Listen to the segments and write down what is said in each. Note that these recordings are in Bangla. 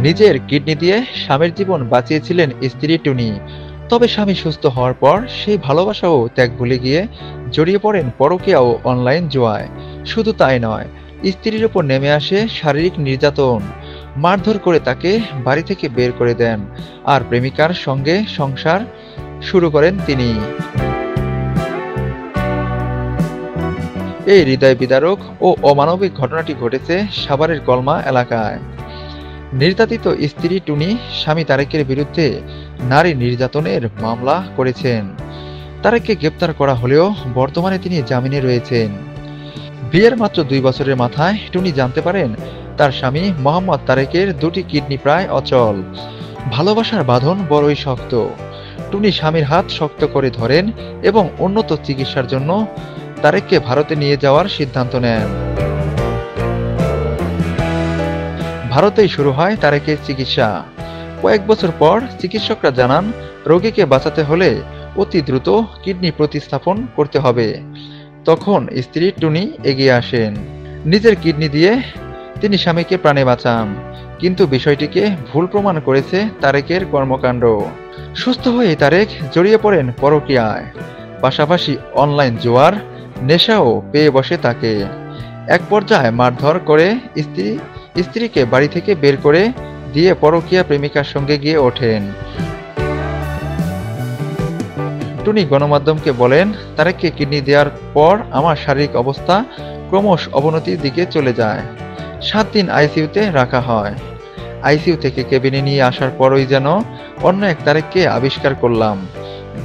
নিজের কিডনি দিয়ে স্বামীর জীবন বাঁচিয়েছিলেন স্ত্রী টুনি। তবে স্বামী সুস্থ হওয়ার পর সেই ভালোবাসা ও ত্যাগ ভুলে গিয়ে জড়িয়ে পড়েন পরকীয়া ও অনলাইন জুয়ায়। শুধু তাই নয়, স্ত্রীর উপর নেমে আসে শারীরিক নির্যাতন। মারধর করে তাকে বাড়ি থেকে বের করে দেন, আর প্রেমিকার সঙ্গে সংসার শুরু করেন তিনি। এই হৃদয় বিদারক ও অমানবিক ঘটনাটি ঘটেছে সাভারের কলমা এলাকায়। নির্যাতিত স্ত্রী টুনি স্বামী তারেকের বিরুদ্ধে নারী নির্যাতনের মামলা করেছেন। তারেককে গ্রেপ্তার করা হলেও বর্তমানে তিনি জামিনে রয়েছেন। বিয়ের মাত্র 2 বছরের মাথায় টুনি জানতে পারেন তার স্বামী মোহাম্মদ তারেকের দুটি কিডনি প্রায় অচল। ভালোবাসার বাঁধন বড়ই শক্ত। টুনি স্বামীর হাত শক্ত করে ধরেন এবং উন্নত চিকিৎসার জন্য তারেককে ভারতে নিয়ে যাওয়ার সিদ্ধান্ত নেন। ভারতেই শুরু হয় তারেকের চিকিৎসা। কয়েক বছর পর চিকিৎসকরা জানান রোগীকে বাঁচাতে হলে অতি দ্রুত কিডনি প্রতিস্থাপন করতে হবে। তখন স্ত্রী টুনি এগিয়ে আসেন। নিজের কিডনি দিয়ে তিনি স্বামীকে প্রাণে বাঁচান, কিন্তু বিষয়টিকে ভুল প্রমাণ করেছে তারেকের কর্মকাণ্ড। সুস্থ হয়ে তারেক জড়িয়ে পড়েন পরকীয়ায়, পাশাপাশি অনলাইন জুয়ার নেশাও পেয়ে বসে তাকে। এক পর্যায়ে মারধর করে স্ত্রীকে বাড়ি থেকে বের করে দিয়ে পরকীয়া প্রেমিকার সঙ্গে গিয়ে ওঠেন। টুনি গণমাধ্যমকে বলেন, তারেককে কিডনি দেওয়ার পর আমার শারীরিক অবস্থা ক্রমশ অবনতির দিকে চলে যায়। 7 দিন আইসিইউতে রাখা হয়। আইসিইউ থেকে কেবিনে নিয়ে আসার পরই যেন অন্য এক তারেককে আবিষ্কার করলাম,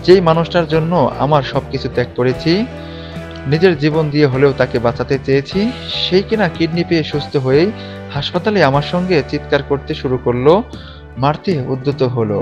যেই মানুষটার জন্য আমার সবকিছু ত্যাগ করেছি, নিজের জীবন দিয়ে হলেও তাকে বাঁচাতে চেয়েছি, সেই কিনা কিডনি পেয়ে সুস্থ হয়েই হাসপাতালে আমার সঙ্গে চিৎকার করতে শুরু করলো, মারতে উদ্যত হলো।